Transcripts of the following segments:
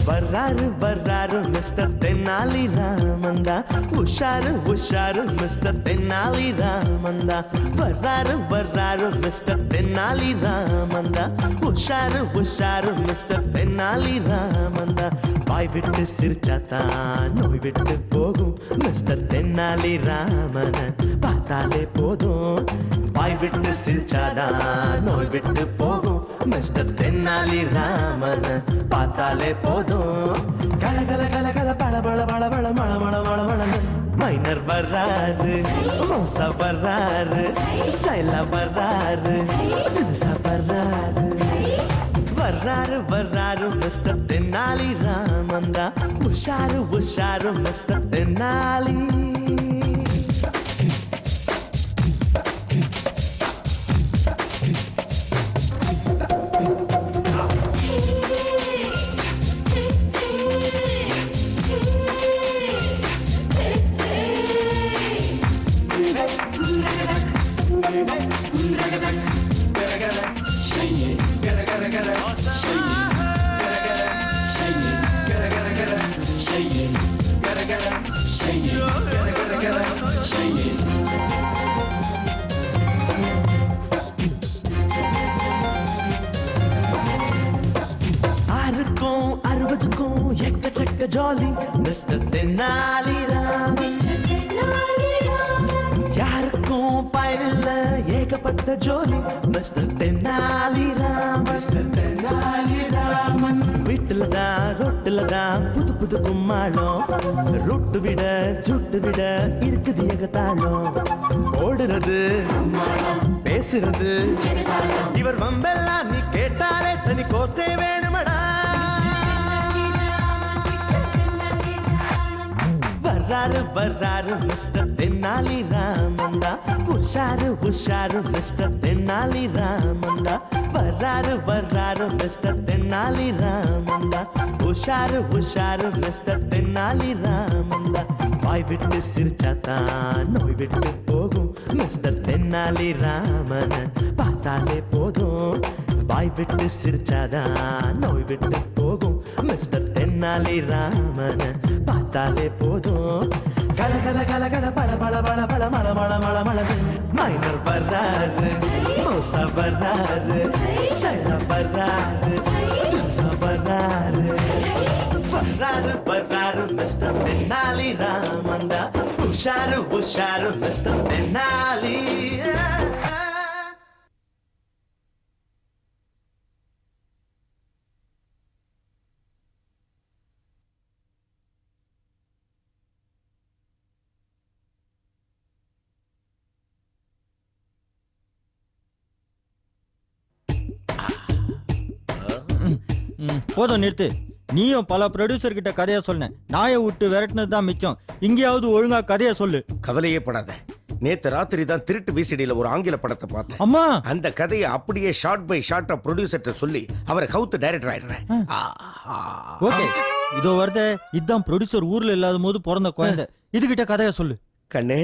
வர்றாரு வர்றாரு மிஸ்டர் தென்னாலி ராமந்தா, உஷாரு உஷாரு மிஸ்டர் தென்னாலி ராமந்தா. வர்றாரு வர்றாரு மிஸ்டர் தென்னாலி ராமந்தா, உஷாரு உஷாரு மிஸ்டர் தென்னாலி ராமந்தா. வாய் விட்டு சிரிச்சாத்தான் நோய் விட்டு போகும் மிஸ்டர் தென்னாலி ராமன பார்த்தாலே போதும். வாய் விட்டு சிரிச்சாதான் நோய் விட்டு போகும் மிஸ்டர் தென்னாலி ராமன பார்த்தாலே போதும். கல கல கல கல பள பள பள பள மள மள மள மள. மைனர் வர்றாரு, மோசா வர்றாரு, ஸ்டைலா வர்றாரு, தினுசா வர்றாரு. வர்றாரு வர்றாரு மிஸ்டர் தென்னாலி ராமந்தா, உஷாரு உஷாரு மிஸ்டர் தென்னாலி. எக்கச்சக்க ஜாலி மிஸ்டர் தென்னாலி ராமன். யாருக்கும் பயனில்ல ஏகப்பட்ட ஜோலி மிஸ்டர் தென்னாலி ராமன். தென்னாலி ராமன் வீட்டுல தான் ரொட்டுல தான் புது புது கும்மாளம். ரொட்டு விட சுட்டு விட இருக்குது ஏகத்தாளம். ஓடுறது பேசுறது இவர் வம்பெல்லாம் நீ கேட்டாலே தனி கோத்தே வேணுமடா. வர்றாரு வர்றாரு மிஸ்டர் தென்னாலி ராமந்தா, உஷாரு உஷாரு மிஸ்டர் தென்னாலி ராமந்தா. வர்றாரு வர்றாரு மிஸ்டர் தென்னாலி ராமந்தா, உஷாரு உஷாரு மிஸ்டர் தென்னாலி ராமந்தா. வாய் விட்டு சிரிச்சாத்தான் நோய் விட்டு போகும் மிஸ்டர் தென்னாலி ராமன பார்த்தாலே போதும். வாய் விட்டு சிரிச்சாதான் நோய் விட்டு போகும் மிஸ்டர் தென்னாலி ராமன பார்த்தாலே போதும். கல கல கல கல பள பள பள பள மள மள மள மள. மைனர் வர்றாரு, மோசா வர்றாரு, சைலா வர்றாரு, தினுசா வர்றாரு. வர்றாரு வர்றாரு மிஸ்டர் தென்னாலி ராமந்தா, உஷாரு உஷாரு மிஸ்டர் தென்னாலி. போதும் நிறுத்து. நீயும் பல ப்ரொடியூசர் கிட்ட கதையை சொன்ன, நாயை விட்டு விரட்டினது தான் மிச்சம். இங்கேயாவது ஒழுங்கா கதையை சொல்லு. கவலையே படாத. நேத்து ராத்திரி தான் திருட்டு விசிடியில ஒரு ஆங்கில படத்தை பார்த்தேன். அம்மா அந்த கதையை அப்படியே ஷார்ட் பை ஷார்ட்டா ப்ரொடியூசர்ட்ட சொல்லி அவரை கவுத்து டைரக்டர் ஆயிடுறேன். ஓகே, இதோ வருது. இதுதான் ப்ரொடியூசர் ஊர்ல இல்லாத போது பிறந்த குழந்தை. இதுகிட்ட கதையை சொல்லு. கண்ணு,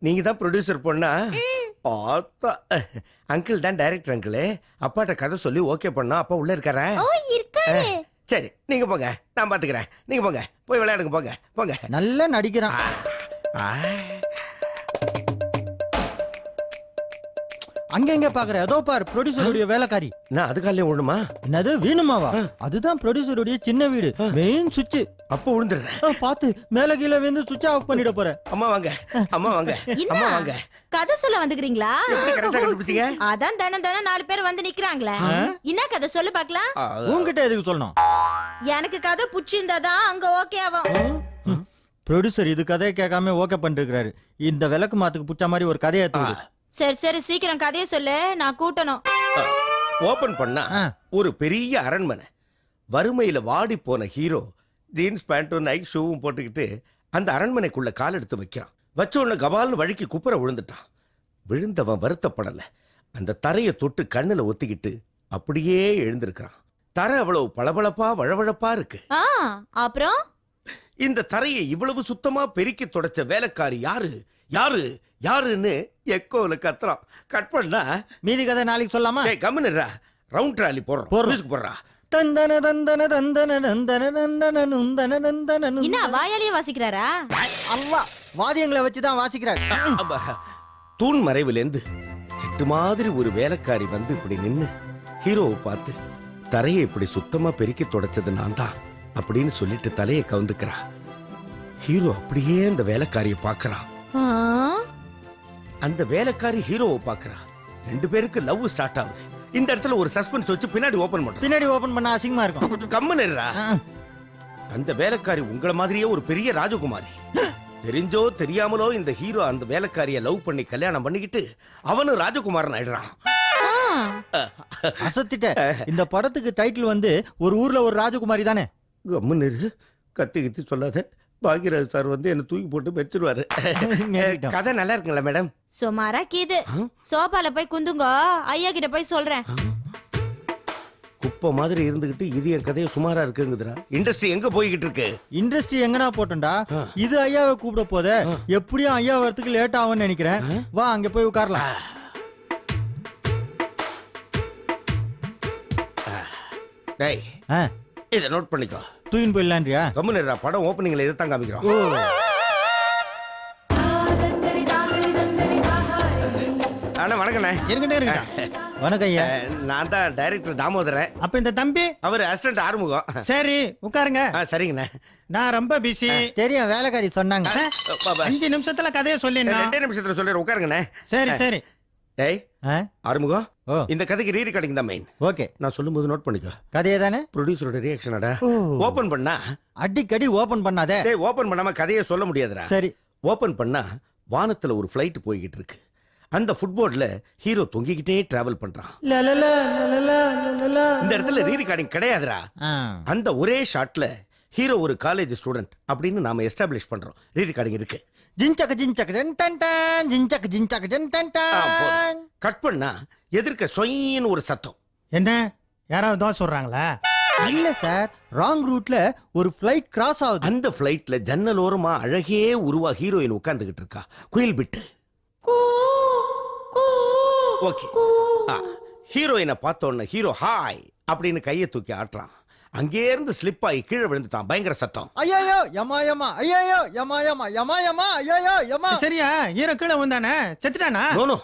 நீங்க தான் ப்ரொடியூசர் பொண்ணா? அங்கிள் தான் டைரக்டர் அங்கிள். அப்பாட்ட கதை சொல்லி ஓகே பண்ணா அப்பா உள்ள இருக்காரா? சரி, நீங்க போங்க, நான் பாத்துக்கிறேன். நீங்க போங்க, போய் விளையாடுங்க. போங்க போங்க. நல்லா நடிக்கிறான். அங்க எங்க பாக்குற? ஏதோ பாரு, ப்ரொடியூசருடைய வேலைக்காரி. நான் அதுக்காலே விழுமா? என்னது வீணுமாவா? அதுதான் ப்ரொடியூசருடைய சின்ன வீடு, மெயின் சுவிட்ச். அப்ப விழுந்துடுறேன். பாத்து மேல கீழே வந்து சுவிட்ச் ஆஃப் பண்ணிட போற. அம்மா வாங்க, அம்மா வாங்க, அம்மா வாங்க. கதை சொல்ல வந்துக்கிறீங்களா? கரெக்டா கண்டுபிடிச்சீங்க. அதான் தான 4 பேர் வந்து நிக்கிறாங்களே. என்ன கதை சொல்லு பாக்கலாம். உன்கிட்ட எதுக்கு சொல்லணும்? எனக்கு கதை புடிச்சிருந்தாதான் அங்க ஓகே ஆகும். ப்ரொடியூசர் இது கதையை கேட்காம ஓகே பண்ணிருக்காரு. இந்த விளக்கு மாத்துக்கு புடிச்ச மாதிரி ஒரு கதையை எடுத்து. சரி சரி, சீக்கிரம் கதையை சொல்லு, நான் கூட்டணும். ஓபன் பண்ணா ஒரு பெரிய அரண்மனை. வறுமையில வாடி போன ஹீரோ ஜீன்ஸ் பேண்ட்டும் நைட் ஷூவும் போட்டுக்கிட்டு அந்த அரண்மனைக்குள்ள கால் எடுத்து வைக்கிறான். வச்ச உடனே கபால்னு வழுக்கி குப்புற விழுந்துட்டான். விழுந்தவன் வருத்தப்படல. அந்த தரையை தொட்டு கண்ணுல ஒத்திக்கிட்டு அப்படியே எழுந்திருக்கிறான். தரை அவ்வளவு பளபளப்பா வழவழப்பா இருக்கு. அப்புறம் இந்த தரையை இவ்வளவு சுத்தமா பெருக்கி தொடச்ச வேலைக்காரி யாரு யாரு யாருன்னு எக்கோல கத்துறான். கட் பண்ணா மீதி கதை நாளைக்கு சொல்லாமா? கம்முன்னுடா. ரவுண்ட் ட்ராலி போடுறோம். மியூசிக் போடுறா. தந்தன தந்தன தந்தன நந்தன நந்தன நந்தன நந்தன என்ன வாயாலேயே வாசிக்கிறாரா? அல்லா வாதியங்களை வச்சுதான் வாசிக்கிறார். தூண் மறைவிலேந்து சிட்டு மாதிரி ஒரு வேலைக்காரி வந்து இப்படி நின்னு ஹீரோவை பார்த்து தரையை இப்படி சுத்தமா பெருக்கி தொடச்சது நான் தான் அப்படின்னு சொல்லிட்டு தலையை கவுந்துக்கிறா. ஹீரோ அப்படியே அந்த வேலைக்காரியை பாக்குறான். அந்த வேலைக்காரி ஹீரோவை பாக்குறா. 2 பேருக்கு லவ் ஸ்டார்ட் ஆகுது. இந்த இடத்துல ஒரு சஸ்பென்ஸ் வச்சு பின்னாடி ஓபன் பண்றோம். பின்னாடி ஓபன் பண்ணா அசிங்கமா இருக்கும். கம்முன்னுடா. அந்த வேலைக்காரி உங்கள மாதிரியே ஒரு பெரிய ராஜகுமாரி. தெரிஞ்சோ தெரியாமலோ இந்த ஹீரோ அந்த வேலைக்காரியை லவ் பண்ணி கல்யாணம் பண்ணிக்கிட்டு அவனும் ராஜகுமாரன் ஆயிடுறான். அசத்திட்ட. இந்த படத்துக்கு டைட்டில் வந்து ஒரு ஊர்ல ஒரு ராஜகுமாரி தானே. கம்முன்னு கத்தி சொல்லாத. பாக்யராஜ் சார் வந்து என்ன தூக்கி போட்டு மெச்சிருவாரு. கதை நல்லா இருக்குங்களா மேடம்? சுமாரா கீது. சோபால போய் குந்துங்க, ஐயா கிட்ட போய் சொல்றேன். குப்பை மாதிரி இருந்துகிட்டு இது என் கதையை சுமாரா இருக்குங்குதுடா. இண்டஸ்ட்ரி எங்க போய்கிட்டு இருக்கு? இண்டஸ்ட்ரி எங்கனா போட்டோம்டா. இது ஐயாவை கூப்பிட போதே. எப்படியும் ஐயா வரத்துக்கு லேட் ஆகும்னு நினைக்கிறேன். வா அங்க போய் உட்காரலாம். டேய் இத நோட் பண்ணிக்கோ. தூயின் போயிடலான்றியா? கம்முன்னுடா. படம் ஓப்பனிங்ல இதை தான் காமிக்கிறோம். அண்ணா வணக்கண்ணே. இருக்கட்டே இருக்கா. வணக்கம் ஐயா. நான் தான் டைரக்டர் தாமோதரன். அப்ப இந்த தம்பி அவர் அசிஸ்டன்ட் ஆறுமுகம். சரி உட்காருங்க. சரிங்கண்ணே. நான் ரொம்ப பிஸி. தெரியும் வேலைக்காரி சொன்னாங்க. 5 நிமிஷத்துல கதையை சொல்லிடணும். 2 நிமிஷத்துல சொல்லிடுறேன். உட்காருங்கண்ணே. சரி சரி. டேய் ஆறுமுகம், இந்த கதைக்கு ரீ ரெக்கார்டிங் தான் மெயின். ஓகே. நான் சொல்லும்போது நோட் பண்ணிக்கோ. கதையே தானே? ப்ரொடியூசரோட ரியாக்ஷனடா. ஓபன் பண்ணா அடிக்கடி ஓபன் பண்ணாதே. டேய் ஓபன் பண்ணாம கதையை சொல்ல முடியாதுடா. சரி. ஓபன் பண்ணா வானத்துல ஒரு ஃளைட் போய்கிட்டு இருக்கு. அந்த ஃபுட்போர்ட்ல ஹீரோ தொங்கிக்கிட்டே டிராவல் பண்றான். இந்த இடத்துல ரீ ரெக்கார்டிங் கிடையாதுடா. அந்த ஒரே ஷாட்ல ஹீரோ ஒரு காலேஜ் ஸ்டூடெண்ட் அப்படின்னு நாம எஸ்டாப்லிஷ் பண்றோம். ரீ ரெக்கார்டிங் இருக்கு. ஜிஞ்சக்க ஜிஞ்சக்க ஜன் டன் டன் ஜிஞ்சக்க ஜிஞ்சக்க ஜன் டன் டன். கட் பண்ணா எதிர்க்க சொயின்னு ஒரு சத்தம். என்ன யாராவது தான் சொல்றாங்களா? இல்ல சார், ராங் ரூட்ல ஒரு ஃளைட் கிராஸ் ஆகுது. அந்த ஃளைட்ல ஜன்னல் ஓரமா அழகே உருவா ஹீரோயின் உட்கார்ந்துகிட்டு இருக்கா. குயில் பிட்டு. ஓகே. ஹீரோயினை பார்த்தோன்ன ஹீரோ ஹாய் அப்படின்னு கையை தூக்கி ஆட்டுறான். அங்கே இருந்து ஸ்லிப் ஆகி கீழே விழுந்துட்டான். பயங்கர சத்தம். ஐயோ யமா யமா, ஐயோ யமா யமா, யமா யமா, ஐயோ யமா. சரியா? ஹீரோ கீழே வந்தானே, செத்துட்டானா? நோ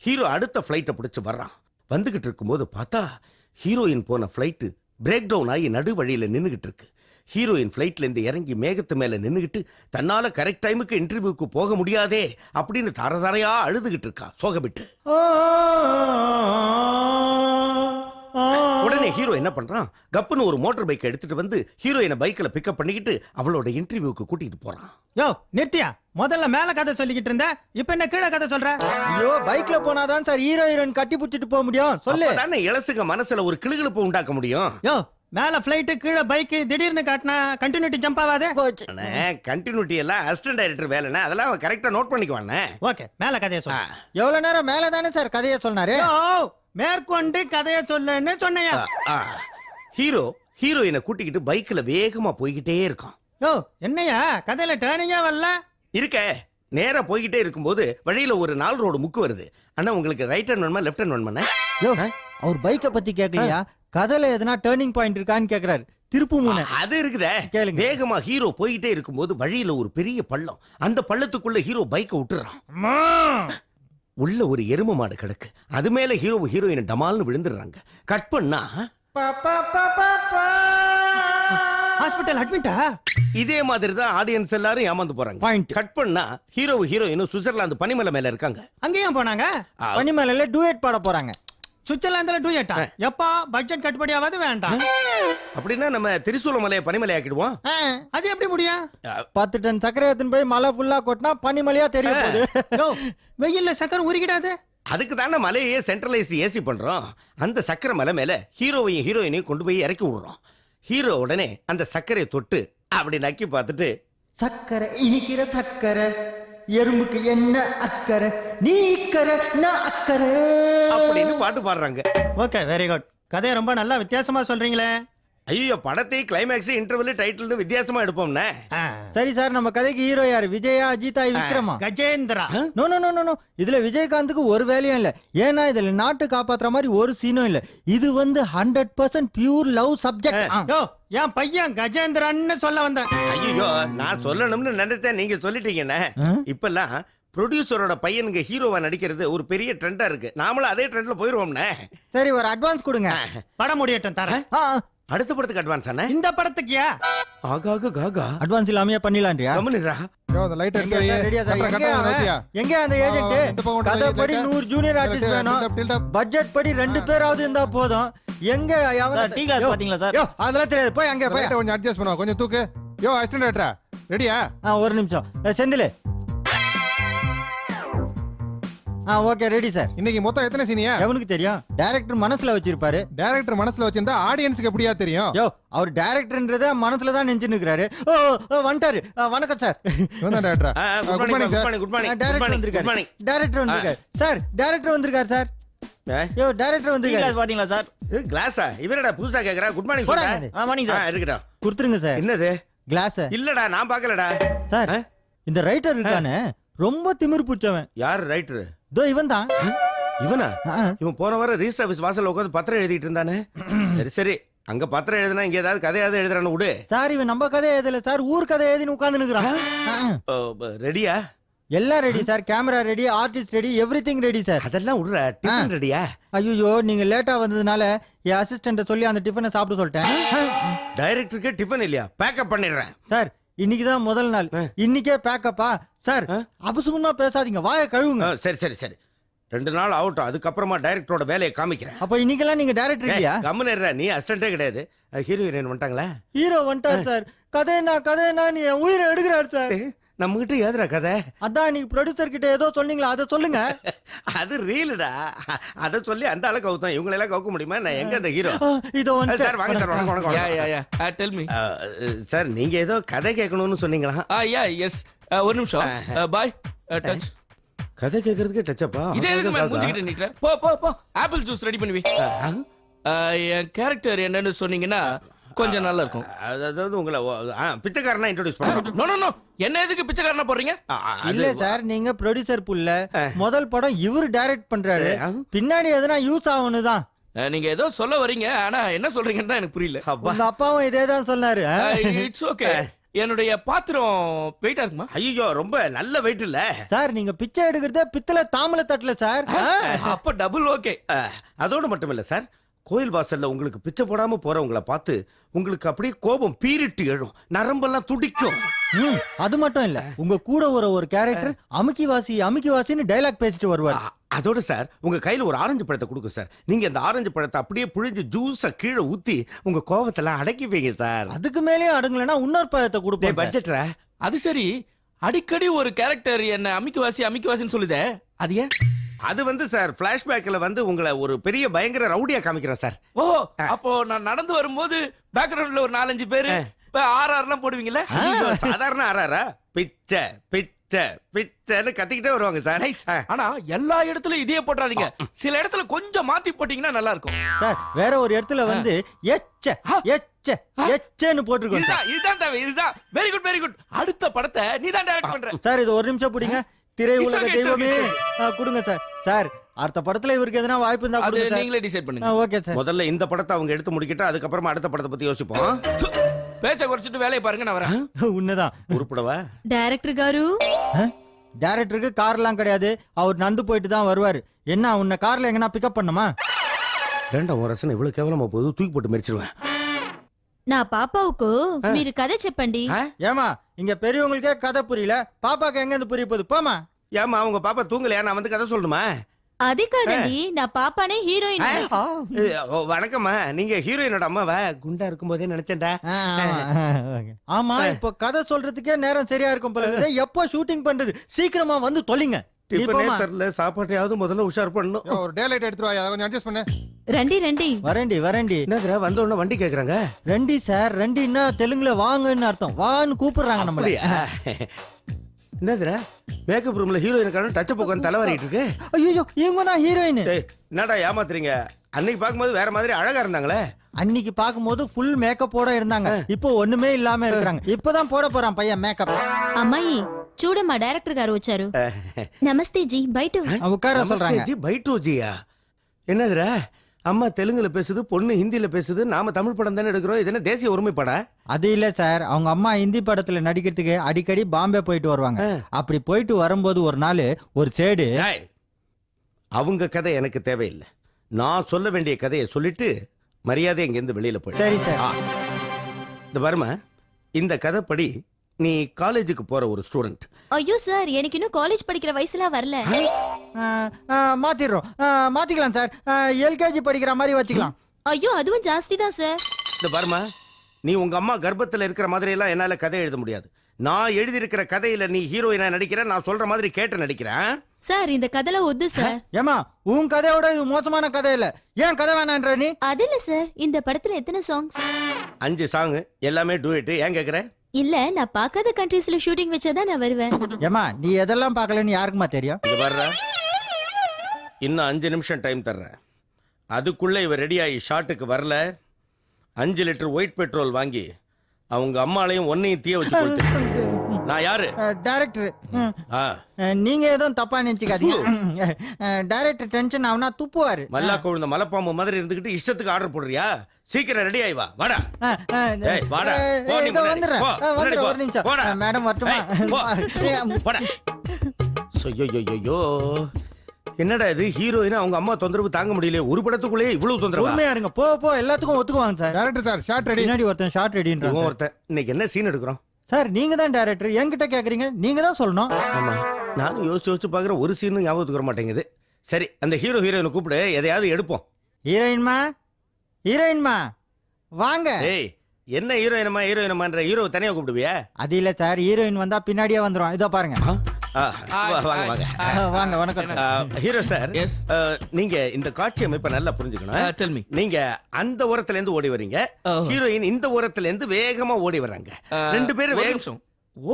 ஹீரோ அடுத்த ஃளைட்டை பிடிச்சு வர்றான். வந்துகிட்டு இருக்கும்போது பார்த்தா ஹீரோயின் போன ஃளைட் பிரேக் டவுன் ஆகி நடு வழியில நின்னுகிட்டு இருக்கு. ஹீரோயின் ஃளைட்ல இருந்து இறங்கி மேகத்து மேல நின்னுகிட்டு தன்னால கரெக்ட் டைமுக்கு இன்டர்வியூக்கு போக முடியாதே அப்படின்னு தரதரையா அழுதுகிட்டு இருக்கா சோகபிட்டு. உடனே ஹீரோ என்ன பண்றான்? கப்புன்னு ஒரு மோட்டார் பைக் எடுத்துட்டு வந்து ஹீரோயினை பைக்ல பிக்கப் பண்ணிக்கிட்டு அவளோட இன்டர்வியூக்கு கூட்டிட்டு போறான். யோ நித்யா, முதல்ல மேல கதை சொல்லிக்கிட்டு இருந்த, இப்ப என்ன கீழே கதை சொல்ற? ஐயோ பைக்ல போனாதான் சார் ஹீரோ ஹீரோயின் கட்டி புடிச்சிட்டு போக முடியும். சொல்லு. தானே இளசுங்க மனசுல ஒரு கிளுகிளுப்பு உண்டாக்க முடியும். யோ மேல ஃளைட் கீழே பைக் திடீர்னு காட்டினா கண்டினியூட்டி ஜம்ப் ஆகாதே. கண்டினியூட்டி எல்லாம் அசிஸ்டன்ட் டைரக்டர் வேலைனா அதெல்லாம் அவன் கரெக்டா நோட் பண்ணிக்குவானே. ஓகே மேல கதையை சொல்ல. எவ்வளவு நேரம் மேல தானே சார் கதையை சொன்னாரு. மேற்கொண்டு கதையை சொல்லுன்னு சொன்னையா? ஹீரோ ஹீரோயினை கூட்டிக்கிட்டு பைக்ல வேகமா போய்கிட்டே இருக்கான். யோ என்னையா கதையில டேர்னிங்கா வரல? இருக்க நேரா போய்கிட்டே இருக்கும்போது வழியில ஒரு 4 ரோடு முக்கு வருது. அண்ணா உங்களுக்கு ரைட் ஹேண்ட் வேணுமா லெஃப்ட் ஹேண்ட் வேணுமா? யோ அவர் பைக்கை பத்தி கேட்கலையா? கதையில எதனா டேர்னிங் பாயிண்ட் இருக்கான்னு கேக்குறாரு. திருப்பு மூணு அது இருக்குதே. கேளுங்க. வேகமா ஹீரோ போய்கிட்டே இருக்கும்போது வழியில ஒரு பெரிய பள்ளம். அந்த பள்ளத்துக்குள்ள ஹீரோ பைக்கை விட்டுறான். உள்ள ஒரு எரும மாடு கிடக்கு. அது மேல ஹீரோ ஹீரோயின் டமால்னு விழுந்துடுறாங்க. கட் பண்ணா ஹாஸ்பிடல் அட்மிட்டா? இதே மாதிரி தான் ஆடியன்ஸ் எல்லாரும் ஏமாந்து போறாங்க. கட் பண்ணா ஹீரோ ஹீரோயின் சுவிட்சர்லாந்து பனிமலை மேல இருக்காங்க. அங்கேயும் போனாங்க. பனிமலையில டூயட் பாட போறாங்க. சுவிட்சர்லாந்துல டூயட்டா? எப்பா பட்ஜெட் கட்டுப்படி ஆகாது, வேண்டாம். அப்படின்னா நம்ம திரிசூலமலையை பனிமலை ஆக்கிடுவோம். அது எப்படி முடியும்? 10 டன் சக்கரை எடுத்துன்னு போய் மலை ஃபுல்லா கொட்டினா பனிமலையா தெரியும் போது. வெயில்ல சக்கரை உருகிடாது. அதுக்கு தானே மலையே சென்ட்ரலைஸ்டு ஏசி பண்றோம். அந்த சக்கரை மலை மேல ஹீரோவையும் ஹீரோயினையும் கொண்டு போய் இறக்கி விடுறோம். ஹீரோ உடனே அந்த சக்கரையை தொட்டு அப்படி நக்கி பார்த்துட்டு, சக்கரை இனிக்கிற சக்கரை எறும்புக்கு என்ன அக்கறை, நீ இக்கரை நான் அக்கறை அப்படின்னு பாட்டு பாடுறாங்க. Okay very good. கதையை ரொம்ப நல்லா வித்தியாசமா சொல்றீங்களே. ஐயோ படத்தை கிளைமேக்ஸ் இன்டர்வல் டைட்டில் வித்தியாசமா எடுப்போம்னே. சரி சார், நம்ம கதைக்கு ஹீரோ யாரு? விஜயா, அஜிதா, விக்ரமா? கஜேந்திரா. நோ நோ நோ நோ, இதுல விஜயகாந்துக்கு ஒரு வேலையும் இல்ல. ஏன்னா இதுல நாட்டு காப்பாத்துற மாதிரி ஒரு சீனும் இல்ல. இது வந்து 100% பியூர் லவ் சப்ஜெக்ட். என் பையன் கஜேந்திரன்னு சொல்ல வந்தேன். ஐயோ நான் சொல்லணும்னு நினைச்சேன், நீங்க சொல்லிட்டீங்கண்ணே. இப்பெல்லாம் ப்ரொடியூசரோட பையனுங்க ஹீரோவா நடிக்கிறது ஒரு பெரிய ட்ரெண்டா இருக்கு. நாமளும் அதே ட்ரெண்ட்ல போயிருவோம்னே. சரி, ஒரு அட்வான்ஸ் கொடுங்க. படம் முடியட்டும் தரேன். அடுத்த படத்துக்கு அட்வான்ஸ் ஆனே? இந்த படத்துக்குயா? ஆகாக காகா அட்வான்ஸ் இல்லாமயே பண்ணிடலாம்ன்றியா? கம்முனிரா. ரெடியா சார்? எங்க அந்த ஏஜென்ட்? கதைப்படி 100 ஜூனியர் ஆர்டிஸ்ட் வேணும். பட்ஜெட் படி 2 பேராவது இருந்தா போதும். எங்க டீ கிளாஸ் பாத்தீங்களா சார்? அதெல்லாம் தெரியாது, போய் அங்க போய் கொஞ்சம் அட்ஜஸ்ட் பண்ணுவா, கொஞ்சம் தூக்கு. யோ அசிஸ்டன்ட் டைரக்டர் ரெடியா? ஒரு நிமிஷம். செந்தில். Okay ready sir. இன்னைக்கு மொத்தம் எத்தனை சீனியா? எவனுக்கு தெரியும்? டைரக்டர் மனசுல வச்சிருப்பாரு. டைரக்டர் மனசுல வச்சிருந்தா ஆடியன்ஸ்க்கு எப்படியா தெரியும்? யோ அவர் டைரக்டர்ன்றத மனசுல தான் நினைச்சு நிக்கிறாரு. வந்துட்டாரு. வணக்கம் சார். இவன் director. Good morning sir. Good morning. Director வந்திருக்காரு. டைரக்டர் வந்திருக்காரு சார். டைரக்டர் வந்திருக்காரு சார். யோ டைரக்டர் வந்திருக்காரு. கிளாஸ் பாத்தீங்களா சார்? கிளாஸா? இவனடா புதுசா கேக்குறா? Good morning sir. Morning sir. இருக்கடா. கொடுத்துருங்க சார். என்னது? கிளாஸ். இல்லடா நான் பார்க்கலடா. சார் இந்த ரைட்டர் இருக்கானே ரொம்ப திமிரு பிடிச்சவன். யார் ரைட்டர்? தோ இவன் தான். இவனா? இவன் போன வாரம் ரிஜிஸ்டர் ஆபீஸ் வாசல்ல உட்கார்ந்து பத்திரம் எழுதிட்டு இருந்தானே. சரி சரி, அங்க பத்திரம் எழுதுனா இங்க ஏதாவது கதையாவது எழுதுறானு விடு. சார் இவன் நம்ம கதை எழுதல சார், ஊர் கதை எழுதின்னு உட்கார்ந்து நிக்கிறான். ரெடியா? எல்லாம் ready sir. Camera ready, artist ready, everything ready sir. அதெல்லாம் விடுற. டிஃபன் ரெடியா? ஐயோ நீங்க லேட்டா வந்ததுனால என் அசிஸ்டன்ட்ட சொல்லி அந்த டிஃபனை சாப்பிட சொல்லிட்டேன். டைரக்டருக்கு டிஃபன் இல்லையா? பேக்கப் பண்ணிடுறேன் சார். இன்னைக்குதான் முதல் நாள், இன்னைக்கே பேக்கப்பா சார்? அபசுகுமா பேசாதீங்க, வாயை கழுவுங்க. சரி சரி சரி, 2 நாள் ஆகட்டும், அதுக்கப்புறமா டைரக்டரோட வேலையை காமிக்கிறேன். அப்ப இன்னைக்கெல்லாம் நீங்க டைரக்டர் இல்லையா? கம்முன்னு நீ அசிஸ்டன்டே கிடையாது. ஹீரோ ஹீரோயின் வந்துட்டாங்களா? ஹீரோ வந்துட்டார் சார். கதைனா நீ என் உயிரை எடுக்கிறார் சார். நம்ம கிட்ட ஏதுடா கதை? அதான் நீங்க ப்ரொடியூசர் கிட்ட ஏதோ சொன்னீங்களா, அதை சொல்லுங்க. அது ரீல்டா, அத சொல்லி அந்த ஆளை கவுத்தான். இவங்க எல்லாம் கவுக்க முடியுமா? நான் எங்க அந்த ஹீரோ? இதோ சார் வாங்க சார். வணக்கம். டெல் மீ சார், நீங்க ஏதோ கதை கேட்கணும்னு சொன்னீங்களா? எஸ், ஒரு நிமிஷம். பாய் டச். கதை கேக்குறதுக்கு டச்சப்பா? இதே எதுக்கு மேல மூஞ்சிக்கிட்டு நிக்கிற? போ போ போ, ஆப்பிள் ஜூஸ் ரெடி பண்ணுவி. என் கேரக்டர் என்னன்னு சொன்னீங்கன்னா கொஞ்சம் நல்லா இருக்கும். அதாவது உங்களை பிச்சைக்காரனா இன்ட்ரோடியூஸ் பண்ணுறோம். நோ நோ நோ, என்ன எதுக்கு பிச்சைக்காரனா போறீங்க? இல்ல சார், நீங்க ப்ரொடியூசர் புள்ள, முதல் படம் இவரு டைரக்ட் பண்றாரு, பின்னாடி எதுனா யூஸ் ஆகணும் தான். நீங்க ஏதோ சொல்ல வரீங்க, ஆனா என்ன சொல்றீங்கன்னு தான் எனக்கு புரியல. உங்க அப்பாவும் இதே தான் சொன்னாரு. It's okay. என்னுடைய பாத்திரம் வெயிட்டா இருக்குமா? ஐயோ ரொம்ப நல்ல வெயிட் இல்ல சார். நீங்க பிச்சை எடுக்கிறதே பித்தளை தாமலை தட்டல சார். அப்ப டபுள் ஓகே. அதோட மட்டும் இல்ல சார், கோயில் வாசல்ல உங்களுக்கு பிச்சை போடாம போறவங்களை பார்த்து உங்களுக்கு அப்படியே கோபம் பீரிட்டு எழும், நரம்பெல்லாம் துடிக்கும். அது மட்டும் இல்ல, உங்க கூட ஒரு கேரக்டர் அமுக்கிவாசின்னு டைலாக் பேசிட்டு வருவார். அதோட சார், உங்க கையில ஒரு ஆரஞ்சு பழத்தை கொடுக்கும் சார். நீங்க அந்த ஆரஞ்சு பழத்தை அப்படியே புழிஞ்சு ஜூஸ கீழே ஊத்தி உங்க கோபத்தெல்லாம் அடக்கிப்பீங்க சார். அதுக்கு மேலேயும் அடங்கலன்னா இன்னொரு பழத்தை கொடுப்பேன். பட்ஜெட்ல அது சரி. அடிக்கடி ஒரு கேரக்டர் என்ன அமிக்கிவாசின்னு சொல்லுதே, அது ஏன்? அது வந்து சார், பிளாஷ்பேக்ல வந்து உங்களை ஒரு பெரிய பயங்கர ரவுடியா காமிக்கிறேன் சார். ஓ, அப்போ நான் நடந்து வரும்போது பேக்ரவுண்ட்ல ஒரு 4-5 பேரு ஆர்ஆர்லாம் போடுவீங்களா? சாதாரண ஆர்ஆரா? பிச்சை பிச்சை பிச்சைன்னு கத்திக்கிட்டே வருவாங்க சார். ஆனா எல்லா இடத்துலயும் இதே போட்டாதீங்க, சில இடத்துல கொஞ்சம் மாத்தி போட்டீங்கன்னா நல்லா இருக்கும் சார். வேற ஒரு இடத்துல வந்து எச்சன்னு போட்டுருக்கோம். இதுதான் தேவை, இதுதான். Very good very good. அடுத்த படத்தை நீ தான் டைரக்ட் பண்ற சார். இது ஒரு நிமிஷம் பிடிங்க. திரை உலக தெய்வமே கொடுங்க சார். சார் அடுத்த படத்துல இவருக்கு எதனா வாய்ப்பு இருந்தா கொடுங்க சார். நீங்களே டிசைட் பண்ணுங்க. Okay sir. முதல்ல இந்த படத்தை அவங்க எடுத்து முடிக்கிட்டு அதுக்கப்புறமா அடுத்த படத்தை பத்தி யோசிப்போம். பேச்ச குறைச்சிட்டு வேலையை பாருங்க, நான் வரேன். உன்னதான் உருப்படவா? டைரக்டர் காரு, டைரக்டருக்கு கார்லாம் கிடையாது, அவர் நடந்து போயிட்டு தான் வருவாரு. என்ன உன்னை கார்ல எங்கனா பிக்கப் பண்ணுமா? வேண்டாம், ஒரு ரசனை இவ்வளவு கேவலமா போகுது, தூக்கி போட்டு மெரிச்சிருவேன். நான் பாப்பாவுக்கு మీరు కథ చెప్పండి. ஏமா இங்க பெரியவங்களுக்கே கதை புரியல, பாப்பாக்கு எங்க இருந்து புரிய போகுது? போமா. ஏமா உங்க பாப்பா தூங்கலையா? நான் வந்து கதை சொல்லணுமா? అది కాదండి, నా పాపనే హీరోయిన్. வணக்கம்மா, நீங்க ஹீரோயினோட அம்மாவா? குண்டா இருக்கும் போதே நினைச்சேன்டா. ஆமா, இப்ப கதை சொல்றதுக்கே நேரம் சரியா இருக்கும் போல. எப்போ ஷூட்டிங் பண்றது? சீக்கிரமா வந்து தொலைங்க. டிஃபனே தெரியல, சாப்பாட்டையாவது முதல்ல உஷார் பண்ணணும். ஒரு டே லைட் எடுத்துட்டு வா, அத கொஞ்சம் அட்ஜஸ்ட் பண்ணு. రండి రండి. வரேண்டி. என்னதுடா வந்த உடனே வண்டி கேக்குறாங்க? ரெண்டி சார். ரெண்டின்னா தெலுங்குல வாங்கன்னு அர்த்தம். வான்னு கூப்பிடுறாங்க நம்மள. என்னதுடா மேக்கப் ரூம்ல ஹீரோயினுக்கான டச் அப் உட்கார்ந்து தலைவரிட்டு இருக்கு? ஐயோ இவங்க தான் ஹீரோயின். என்னடா ஏமாத்துறீங்க? அன்னைக்கு பாக்கும்போது வேற மாதிரி அழகா இருந்தாங்களே, அன்னைக்கு பாக்கும்போது ஃபுல் மேக்கப்போட இருந்தாங்க. இப்போ ஒண்ணுமே இல்லாம இருக்காங்க. இப்பதான் போட போறான் பையன் மேக்கப். అమ్మాయి చూడమ్మా డైరెక్టర్ గారు వచ్చారు. నమస్తే జీ బయట உட்கார சொல்றாங்க. ஜி பைட்டோ ஜியா என்னதுடா அம்மா தெலுங்குல பேசுது பொண்ணு ஹிந்தில பேசுது நாம தமிழ் படம் தானே எடுக்கிறோம் இது என்ன தேசிய ஒருமை படா அது இல்ல சார் அவங்க அம்மா ஹிந்தி படத்துல நடிக்கிறதுக்கு அடிக்கடி பாம்பே போயிட்டு வருவாங்க அப்படி போயிட்டு வரும்போது ஒரு நாள் ஒரு சேடு அவங்க கதை எனக்கு தேவையில்லை நான் சொல்ல வேண்டிய கதையை சொல்லிட்டு மரியாதை இங்கிருந்து வெளியில போய் சரி சார் இந்த பாருமா இந்த கதைப்படி நீ காலேஜுக்கு போற ஒரு ஸ்டூடெண்ட் ஐயோ சார் எனக்கு இன்னும் காலேஜ் படிக்கிற வயசுலாம் வரல மாத்திக்கலாம் சார் எல்கேஜி படிக்கிற மாதிரி வச்சுக்கலாம் ஐயோ அதுவும் ஜாஸ்தி தான் சார் இந்த பாருமா நீ உங்க அம்மா கர்ப்பத்துல இருக்கிற மாதிரி எல்லாம் என்னால கதை எழுத முடியாது நான் எழுதி இருக்கிற கதையில நீ ஹீரோயினா நடிக்கிற நான் சொல்ற மாதிரி கேட்டு நடிக்கிறேன் சார் இந்த கதைல ஒத்து சார் ஏமா உன் கதையோட இது மோசமான கதை இல்ல ஏன் கதை வேணான்ற நீ அது இல்ல சார் இந்த படத்துல எத்தனை சாங்ஸ் 5 சாங் எல்லாமே டூயட் ஏன் கேக்குற இல்ல நான் பார்க்காத கண்ட்ரீஸ்ல ஷூட்டிங் வச்சாதான் நான் வருவேன் ஏமா நீ எதெல்லாம் பார்க்கலன்னு யாருக்குமா தெரியும் இங்க வர்ற இன்னும் 5 நிமிஷம் டைம் தர்றேன் அதுக்குள்ள இவ ரெடி ஆகி ஷாட்டுக்கு வரல 5 லிட்டர் ஒயிட் பெட்ரோல் வாங்கி அவங்க அம்மாளையும் ஒன்னையும் தீய வச்சு கொடுத்து நான் யாரு டைரக்டர் நீங்க எதுவும் தப்பா நினைச்சுக்காதீங்க டைரக்டர் டென்ஷன் ஆகுனா துப்புவாரு மல்லா கொழுந்த மலைப்பாம்பு மாதிரி இருந்துகிட்டு இஷ்டத்துக்கு ஆர்டர் போடுறியா சீக்கிரம் ரெடி ஆயி வா வாடா வாடா ஒரு நிமிஷம் மேடம் வரட்டுமா என்னடா இது ஹீரோயின் அவங்க அம்மா தொந்தரவு தாங்க முடியல ஒரு படத்துக்குள்ளே இவ்வளவு தொந்தரவு உண்மையா இருங்க போ எல்லாத்துக்கும் ஒத்துக்குவாங்க sir director sir shot ready பின்னாடி ஒருத்தன் ஷாட் ரெடின்றான் ஒருத்தன் இன்னைக்கு என்ன சீன் எடுக்கிறோம் சார் நீங்க தான் டைரக்டர் என்கிட்ட கேக்குறீங்க நீங்க தான் சொல்லணும் ஆமா நானும் யோசிச்சு பாக்குறேன் ஒரு சீனும் ஞாபகத்துக்கு வர மாட்டேங்குது சரி அந்த ஹீரோயினை கூப்பிடு எதையாவது எடுப்போம் ஹீரோயின்மா வாங்க ஏய் என்ன ஹீரோயினமான்ற ஹீரோ தனியா கூப்பிடுவியா அது இல்ல சார் ஹீரோயின் வந்தா பின்னாடியே வந்துரும் இதோ பாருங்க வாங்க வணக்கம் ஹீரோ சார் நீங்க இந்த காட்சி அமைப்பை நல்லா புரிஞ்சுக்கணும் நீங்க அந்த ஓரத்துல இருந்து ஓடி வர்றீங்க ஹீரோயின் இந்த ஓரத்துல இருந்து வேகமா ஓடி வர்றாங்க ரெண்டு பேரும் வேகம்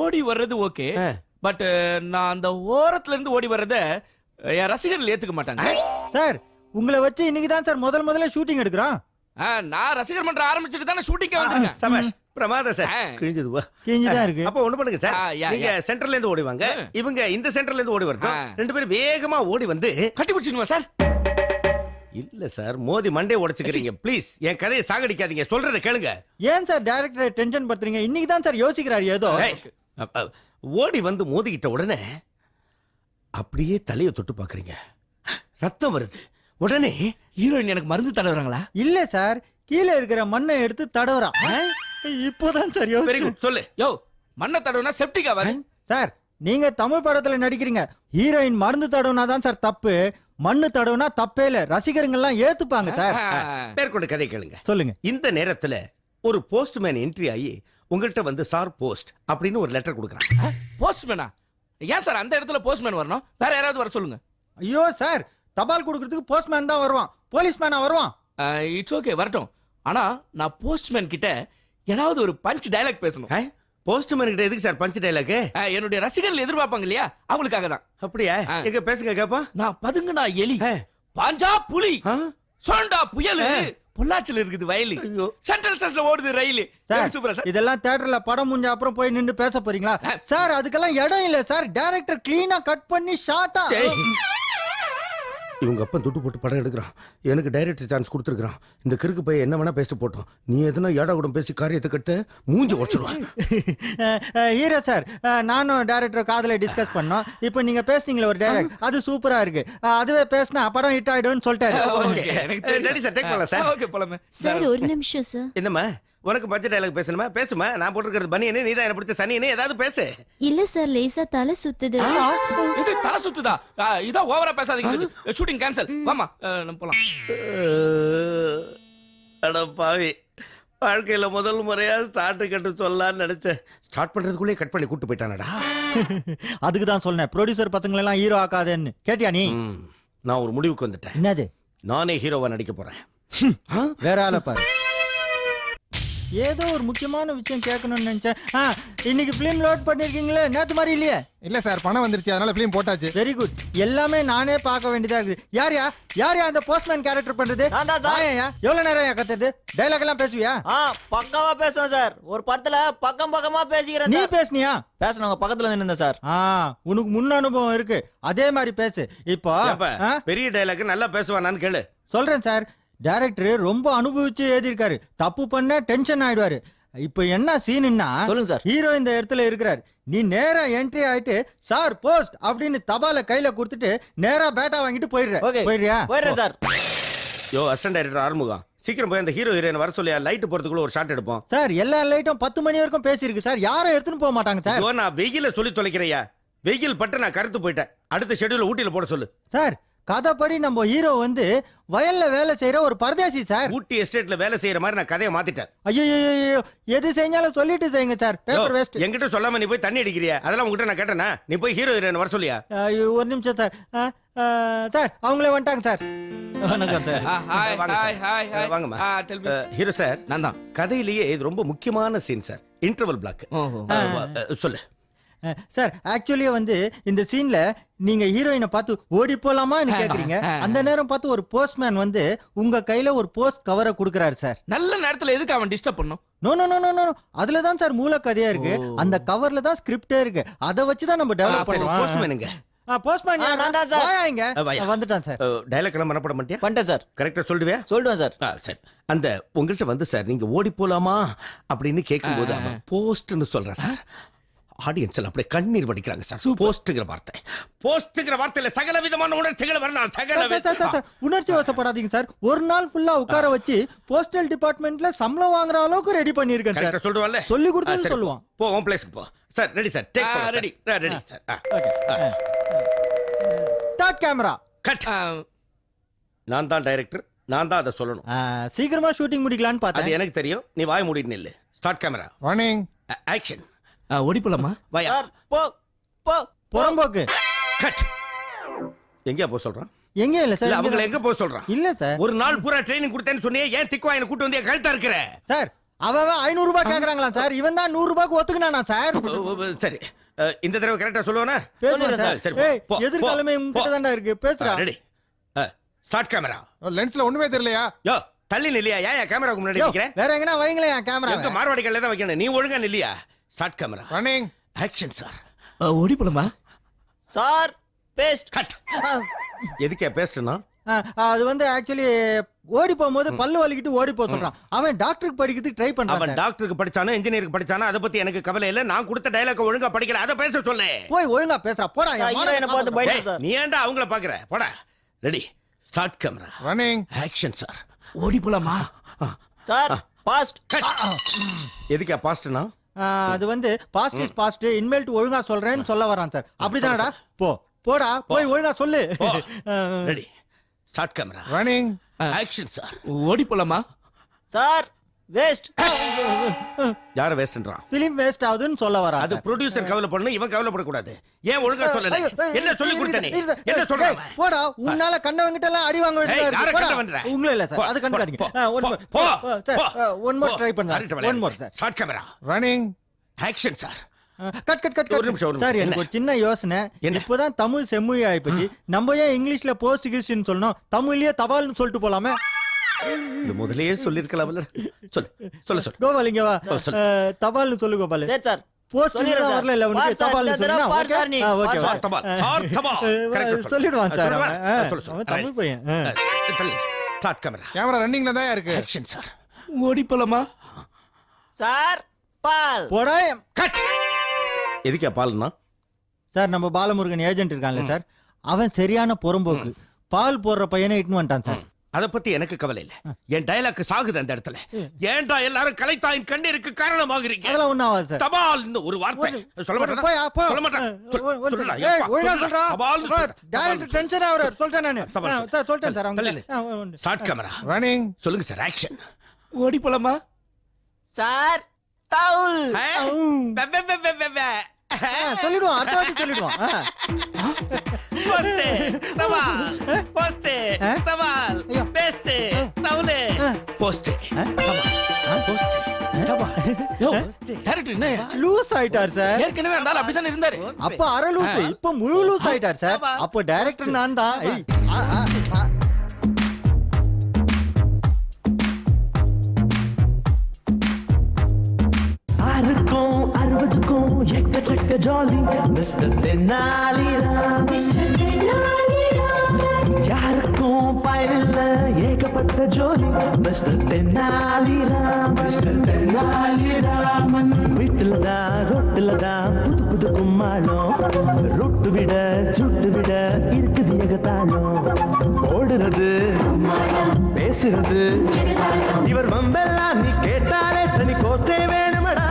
ஓடி வர்றது ஓகே பட் நான் அந்த ஓரத்துல இருந்து ஓடி வர்றத என் ரசிகர்கள் ஏத்துக்க மாட்டாங்க சார் உங்களை வச்சு இன்னைக்கு தான் சார் முதல்ல ஷூட்டிங் எடுக்கிறோம் நான் ரசிகர் மன்ற ஆரம்பிச்சிட்டு தானே ஷூட்டிங்கே வந்திருக்கேன் சபாஷ் பிரமாத சார் கிழிஞ்சதா இருக்கு அப்ப ஒண்ணு பண்ணுங்க சார் நீங்க சென்டர்ல இருந்து ஓடி வாங்க இவங்க இந்த சென்டர்ல இருந்து ஓடி வரட்டும் ரெண்டு பேரும் வேகமா ஓடி வந்து கட்டி பிடிச்சிடுமா சார் இல்ல சார் மோதி மண்டே உடைச்சுக்கிறீங்க ப்ளீஸ் என் கதையை சாகடிக்காதீங்க சொல்றதை கேளுங்க ஏன் சார் டைரக்டர் டென்ஷன் படுத்துறீங்க இன்னைக்கு தான் சார் யோசிக்கிறாரு ஏதோ ஓடி வந்து மோதிக்கிட்ட உடனே அப்படியே தலையை தொட்டு பாக்குறீங்க ரத்தம் வருது உடனே ஹீரோயின் எனக்கு மருந்து தடவுறாங்களா இல்ல சார் கீழே இருக்கிற மண்ணை எடுத்து தடவுறான் இப்போதான் சார் சொல்லு யோ மண்ணை தடவுனா செப்டிக் ஆகாது சார் நீங்க தமிழ் படத்துல நடிக்கிறீங்க ஹீரோயின் மருந்து தடவுனா தான் சார் தப்பு மண்ணு தடவுனா தப்பே இல்ல ரசிகர்கள் எல்லாம் ஏத்துப்பாங்க சார் மேற்கொண்டு கதை கேளுங்க சொல்லுங்க இந்த நேரத்துல ஒரு போஸ்ட்மேன் என்ட்ரி ஆகி உங்கள்கிட்ட வந்து சார் போஸ்ட் அப்படின்னு ஒரு லெட்டர் கொடுக்குறான் போஸ்ட்மேனா ஏன் சார் அந்த இடத்துல போஸ்ட்மேன் வரணும் வேற யாராவது வர சொல்லுங்க ஐயோ சார் தபால் கொடுக்கிறதுக்கு போஸ்ட்மேன் தான் வருவான் போலீஸ்மேனா வருவான் இட்ஸ் ஓகே வரட்டும் ஆனா நான் போஸ்ட்மேன் கிட்ட ஏதாவது ஒரு பஞ்ச் டயலாக் பேசணும் போஸ்ட்மேன் கிட்ட எதுக்கு சார் பஞ்ச் டயலாக் என்னுடைய ரசிகர்கள் எதிர்பார்ப்பாங்க இல்லையா அவங்களுக்காக தான் அப்படியா எங்க பேசுங்க கேப்பா நான் பதுங்குனா எலி பாஞ்சா புலி சோண்டா புயல் பொள்ளாச்சில இருக்குது வயலு சென்ட்ரல் ஸ்டேஷன்ல ஓடுது ரயில் சார் இதெல்லாம் தியேட்டர்ல படம் முடிஞ்ச அப்புறம் போய் நின்னு பேச போறீங்களா சார் அதுக்கெல்லாம் இடம் இல்ல சார் டைரக்டர் கிளீனா கட் பண்ணி ஷார்ட்டா இவங்க அப்பா துட்டு போட்டு படம் எடுக்கிறான் எனக்கு டைரக்டர் சான்ஸ் கொடுத்துருக்கான் இந்த கிறுக்கு பையன் என்ன வேணா பேசிட்டு போட்டோம் நீ எதுனா ஏடா கூட பேசி காரியத்தை கட்டு மூஞ்சி உடச்சிடுவான் ஹீரோ சார் நானும் டைரக்டர் காதல டிஸ்கஸ் பண்ணோம் இப்போ நீங்க பேசுனீங்களே ஒரு டைலாக் அது சூப்பரா இருக்கு அதுவே பேசினா படம் ஹிட் ஆயிடும்னு சொல்லிட்டாரு சார் ஒரு நிமிஷம் சார் என்னம்மா உனக்கு பட்ஜெட் டயலாக் பேசணுமா பேசுமா நான் போட்டுக்கிறது பனியனே நீ தான் என்ன பிடிச்ச சனியனே ஏதாவது பேசு இல்ல சார் லேசா தலை சுத்துது இது தலை சுத்துதா இதோ ஓவரா பேசாதீங்க ஷூட்டிங் கேன்சல் வாமா நம்ம போலாம் அட பாவி வாழ்க்கையில முதல் முறையா ஸ்டார்ட் கட்டு சொல்லலாம்னு நினைச்சேன் ஸ்டார்ட் பண்றதுக்குள்ளே கட் பண்ணி கூட்டு போயிட்டானடா அதுக்கு தான் சொன்னேன் ப்ரொடியூசர் பசங்களை எல்லாம் ஹீரோ ஆக்காதேன்னு கேட்டியா நீ நான் ஒரு முடிவுக்கு வந்துட்டேன் என்னது நானே ஹீரோவா நடிக்க போறேன் வேற ஆள பாரு ஏதோ ஒரு முக்கியமான விஷயம் கேட்கணும்னு நினைச்சேன். இன்னைக்கு பிலிம் லோட் பண்ணிருக்கீங்களே, நேத்து மாதிரி இல்லையே? இல்ல சார், பணம் வந்துருச்சு, அதனால பிலிம் போட்டாச்சு. Very good. எல்லாமே நானே பார்க்க வேண்டியதா இருக்குது. யார் அந்த போஸ்ட்மேன் கேரக்டர் பண்றது? எவ்வளவு நேரம் கத்துது? டைலாக் எல்லாம் பேசுவியா? பக்காவா பேசுவேன் சார். ஒரு படத்துல பக்கமா பேசிக்கிறேன். நீ பேசுனியா? பேசுனவங்க பக்கத்துல நின்னு சார். உனக்கு முன் அனுபவம் இருக்கு, அதே மாதிரி பேசு. இப்போ பெரிய டைலாக் நல்லா பேசுவானான்னு கேளு. சொல்றேன் சார். டைரக்டர் ரொம்ப அனுபவிச்சு எழுதியிருக்காரு. தப்பு பண்ண டென்ஷன் ஆயிடுவாரு. இப்ப என்ன சீன்னா, சொல்லுங்க சார். ஹீரோ இந்த இடத்துல இருக்கிறார். நீ நேரா என்ட்ரி ஆயிட்டு சார் போஸ்ட் அப்படின்னு தபால கையில கொடுத்துட்டு நேரா பேட்டா வாங்கிட்டு போயிடுறியா? போயிடுறேன் சார். யோ அசிஸ்டன்ட் டைரக்டர் ஆறுமுகம், சீக்கிரம் போய் அந்த ஹீரோ ஹீரோயின் வர சொல்லியா, லைட் போறதுக்குள்ள ஒரு ஷாட் எடுப்போம். சார் எல்லா லைட்டும் 10 மணி வரைக்கும் பேசியிருக்கு சார். யாரும் எடுத்துன்னு போக மாட்டாங்க சார். நான் வெயில சொல்லி தொலைக்கிறையா, வெயில் பட்டு நான் கருத்து போயிட்டேன். அடுத்த ஷெட்யூல் ஊட்டியில போட சொல்லு. சார் கதைப்படி நம்ம ஹீரோ வந்து வயல்ல வேலை செய்யற ஒரு பரதேசி சார். ஊட்டி எஸ்டேட்ல வேலை செய்யற மாதிரி நான் கதையை மாத்திட்டேன். ஐயோ எது செஞ்சாலும் சொல்லிட்டு செய்யுங்க சார். Paper waste. என்கிட்ட சொல்லாம நீ போய் தண்ணி அடிக்கிறியா? அதெல்லாம் உங்ககிட்ட நான் கேட்டேனா? நீ போய் ஹீரோ ஹீரோயின் வர சொல்லியா? ஒரு நிமிஷம் சார். சார் அவங்களே வந்துட்டாங்க சார். வணக்கம் சார். வாங்கம்மா. ஹீரோ சார், நான் தான். கதையிலேயே இது ரொம்ப முக்கியமான சீன் சார், இன்டர்வல் பிளாக். சொல்லு சார். ஆக்சுவலி வந்து இந்த சீன்ல நீங்க ஹீரோயினை பார்த்து ஓடி போலாமா கேக்குறீங்க. அந்த நேரம் பார்த்து ஒரு போஸ்ட்மேன் வந்து உங்க கையில ஒரு போஸ்ட் கவரை குடுக்கறாரு சார். நல்ல நேரத்துல எதுக்கு அவன் டிஸ்டர்ப் பண்ணனும்? நோ. அதுலதான் சார் மூல கதையா இருக்கு. அந்த கவர்ல தான் ஸ்கிரிப்டே இருக்கு. அத வச்சு தான் நம்ம டெவலப் பண்ணுவோம். போஸ்ட்மேனுங்க. போஸ்ட்மேன் நான் தான் சார். வந்துட்டான் சார். டயலாக் எல்லாம் மனப்பாடம் பண்ணிட்டியா? பண்ணிட்டேன் சார். கரெக்ட்டா சொல்லுவியா? சொல்லுவேன் சார். சரி. அந்த உங்கள்கிட்ட வந்து சார் நீங்க ஓடி போலாமா அப்படின்னு கேட்கும்போது அவன் போஸ்ட்னு சொல்றான் சார். ஆடியன்ஸ் எல்லாம் அப்படியே கண்ணீர் வடிக்கிறாங்க சார். போஸ்ட்ங்கிற வார்த்தையில சகல விதமான உணர்ச்சிகள் வரலாம். உணர்ச்சி வசப்படாதீங்க சார். ஒரு நாள் ஃபுல்லா உட்கார வச்சு போஸ்டல் டிபார்ட்மெண்ட்ல சம்பளம் வாங்குற அளவுக்கு ரெடி பண்ணிருக்கேன் சார். சொல்லுவான்ல, சொல்லி கொடுத்து சொல்லுவான். போ உன் பிளேஸ்க்கு போ. Sir ready sir. Take ready sir. Start camera. Cut. நான் தான் டைரக்டர், நான் தான் அதை சொல்லணும். சீக்கிரமா ஷூட்டிங் முடிக்கலாம்னு பார்த்தேன். அது எனக்கு தெரியும். நீ வாய் மூடிட்டு நில்லு. Start camera. வார்னிங். ஆக்ஷன். ஓடி போலாமா? வாயா. புறம்போக்கு. கட். எங்க போ சொல்றான்? எங்க இல்ல சார். அவங்க எங்க போ சொல்றான்? இல்ல சார். ஒரு நாள் பூரா ட்ரைனிங் கொடுத்தேன்னு சொன்னியே, ஏன் திக்குவாயின கூட்டி வந்து கழுத்தா இருக்கற? சார் அவன் 500 ரூபாய் கேக்குறாங்களா சார். இவன் தான் 100 ரூபாய்க்கு ஒத்துக்குனானா சார். சரி, இந்த தடவை கரெக்ட்டா சொல்லுவானா? பேசுறேன் சார். சரி, எதிர்காலமே உங்ககிட்ட தான்டா இருக்கு. பேசுறா. ரெடி. Start camera. லென்ஸ்ல ஒண்ணுமே தெரியலையா? யோ தள்ளி நில்லையா? ஏன் கேமராக்கு முன்னாடி நிக்கிற? வேற எங்கனா வைங்களே கேமரா. எங்க மார்வாடி கல்ல தான் வைக்கணும். நீ ஒழுங்கா நில்லையா? Start camera. Running. Action sir. ஓடி போலாமா? Sir paste. கட். எதுக்கே பேஸ்ட்னா? அது வந்து ஆக்சுவலி ஓடி போகும்போது பல்லு வலிக்கிட்டு ஓடி போக சொல்றான். அவன் டாக்டருக்கு படிக்கிறதுக்கு ட்ரை பண்றான். அவன் டாக்டருக்கு படிச்சானோ இன்ஜினியருக்கு படிச்சானோ அத பத்தி எனக்கு கவலை இல்ல. நான் கொடுத்த டயலாக் ஒழுங்கா படிக்கல, அத பேச சொல்லு. போய் ஒழுங்கா பேசுறா. போடா. ஹீரோயினை பார்த்து பயந்து சார். நீ ஏன்டா அவங்கள பாக்குற? போடா. Ready. Start camera. Running. Action sir. ஓடி போலாமா? Sir fast. எதுக்கா பாஸ்ட்னா? அது வந்து பாஸ்ட் இஸ் பாஸ்ட், இன்மேல் ஒழுங்கா சொல்றேன்னு சொல்ல வரான் சார். அப்படிதானடா? போடா போய் ஒழுங்கா சொல்லு. Ready. Start camera. Running. Action sir. ஓடி போலாமா? Sir waste. யார வேஸ்ட்ன்றான்? ஃபிலிம் வேஸ்ட் ஆகுதுன்னு சொல்ல வரான். அது ப்ரொடியூசர் கவலை பண்ணனும், இவன் கவலைப்பட கூடாது. ஏன் ஒழுங்கா சொல்லல? என்ன சொல்லி கொடுத்த நீ? என்ன சொல்ற? போடா. உன்னால கண்டவங்கிட்ட எல்லாம் அடி வாங்க வேண்டியதா இருக்கு. யார கண்டவன்ற? உங்கள இல்ல சார். அது கண்டுக்காதீங்க. ஒன் மோர் ட்ரை பண்ணுங்க. One more sir. Start camera. Running. Action sir. Cut. ஒரு நிமிஷம் சார், எனக்கு ஒரு சின்ன யோசனை. இப்போதான் தமிழ் செம்மொழி ஆயிப்போச்சு. நம்ம ஏன் இங்கிலீஷ்ல போஸ்ட் கிஸ்ட்னு சொல்லணும்? தமிழ்லயே தபால்னு சொல்லிட்டு போலாமே. இது முதல்லயே சொல்லிருக்கலாம்ல. சொல்லு. கோபால் இங்க வா. தபால்னு சொல்லு கோபால். சரி சார். போஸ்ட் வரல இல்ல உனக்கு. தபால்னு சொன்னா ஓகே. சார் தபால். கரெக்ட் சொல்லிடுவான் சார். அவன் தமிழ் பையன். Start camera. கேமரா ரன்னிங்ல தான் இருக்கு. Action sir. ஓடி போலாமா? சார் பால். போடா. கட். எதுக்கே பால்னா? சார் நம்ம பாலமுருகன் ஏஜென்ட் இருக்கான்ல சார், அவன் சரியான புறம்போக்கு. பால் போடுற பையனை இட்டுன்னு வந்துட்டான் சார். அத பத்தி எனக்கு கவலை இல்ல. என் டயலாக் சாகுது அந்த இடத்துல. ஏன்டா எல்லாரும் கலைத்தாயின் கண்ணீருக்கு காரணமாகறீங்க? அதெல்லாம் ஒண்ணு ஆகாது சார். தபால்னு ஒரு வார்த்தை சொல்ல மாட்டேனா? சொல்ல மாட்டேன். சொல்றா. ஒழுங்கா சொல்றா. தபால். டைரக்டர் டென்ஷன் ஆவறார். சொல்றேன் நானு. சார் சொல்றேன் சார். அவங்க ஸ்டார்ட் கேமரா. ரன்னிங். சொல்லுங்க சார். ஆக்ஷன். ஓடி போலாமா? சார் தவுல். சொல்லிடுவான். அடுத்த வாட்டி சொல்லிடுவான். போஸ்ட் தபால். போஸ்ட் தபால். பெஸ்ட் தவுல். போஸ்ட் தபால். போஸ்ட் டைரக்டர் என்ன லூஸ் ஆயிட்டார் சார். ஏற்கனவே அந்த ஆள் அப்படிதான் இருந்தாரு. அப்ப அரை லூஸ், இப்ப முழு லூஸ் ஆயிட்டார் சார். அப்ப டைரக்டர் நான் தான். ஆறுக்கும் 60க்கும் எக்கச்சக்க ஜாலி மிஸ்டர் தென்னாலிராம். யாருக்கும் பயனில்ல ஏகப்பட்ட ஜோலி மிஸ்டர் தென்னாலிராம். மிஸ்டர் தென்னாலிராமன் வீட்டுலதான் ரொட்டுலதான் புது புது கும்மாளம். ரொட்டு விட சுட்டு விட இருக்குது ஏகத்தாளம். ஓடுறது பேசுறது இவர் வம்பெல்லாம் நீ கேட்டாலே தனி கோத்தே வேணுமடா.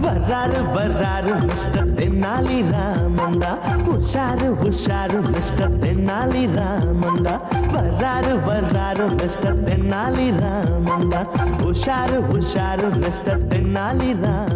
வர்றாரு வர்றாரு மிஸ்டர் தென்னாலி ராமந்தா. உஷாரு உஷாரு மிஸ்டர் தென்னாலி ராமந்தா. வர்றாரு வர்றாரு மிஸ்டர் தென்னாலி ராமந்தா. உஷாரு உஷாரு மிஸ்டர் தென்னாலி ராமந்தா.